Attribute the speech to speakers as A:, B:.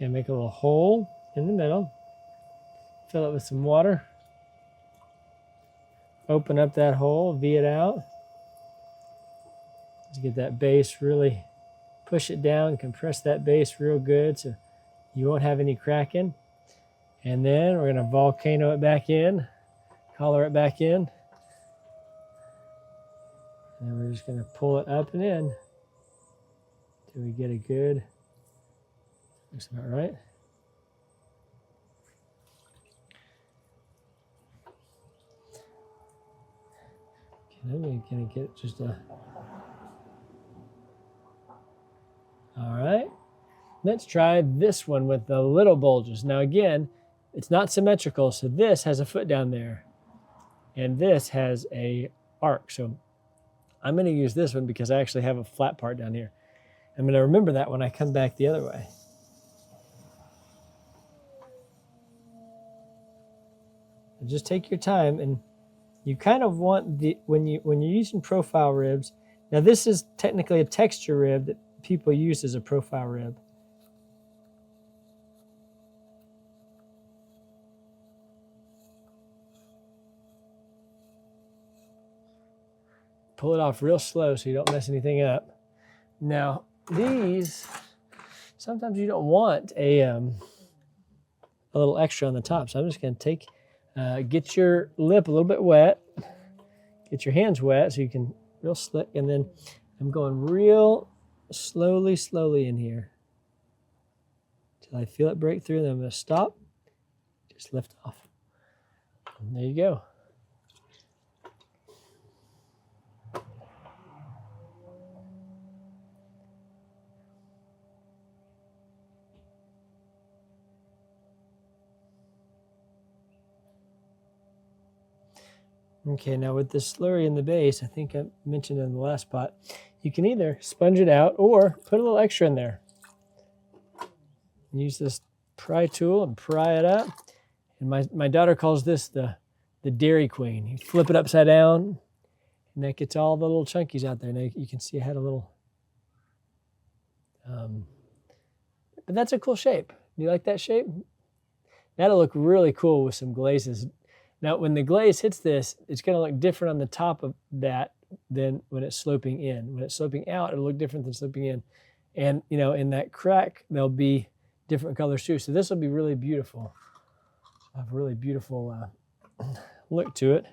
A: Okay, make a little hole in the middle. Fill it with some water. Open up that hole, V it out. To get that base, really push it down, compress that base real good so you won't have any cracking. And then we're gonna volcano it back in, collar it back in. And we're just gonna pull it up and in till we get a good, looks about right. I'm gonna get just a, all right. Let's try this one with the little bulges. Now again, it's not symmetrical, so this has a foot down there, and this has a arc. So I'm gonna use this one because I actually have a flat part down here. I'm gonna remember that when I come back the other way. And just take your time, and you kind of want the, when you're using profile ribs, now this is technically a texture rib that people use as a profile rib. Pull it off real slow so you don't mess anything up. Now these, sometimes you don't want a little extra on the top, so I'm just gonna take, get your lip a little bit wet, get your hands wet so you can real slick, and then I'm going real slowly in here till I feel it break through, and then I'm gonna stop, just lift off. And there you go. Okay, now with the slurry in the base, I think I mentioned in the last spot, you can either sponge it out or put a little extra in there. Use this pry tool and pry it up. And my daughter calls this the Dairy Queen. You flip it upside down, and that gets all the little chunkies out there. Now you can see I had a little, but that's a cool shape. Do you like that shape? That'll look really cool with some glazes. Now, when the glaze hits this, it's going to look different on the top of that than when it's sloping in. When it's sloping out, it'll look different than sloping in. And, you know, in that crack, there'll be different colors too. So this will be really beautiful. Have a really beautiful look to it.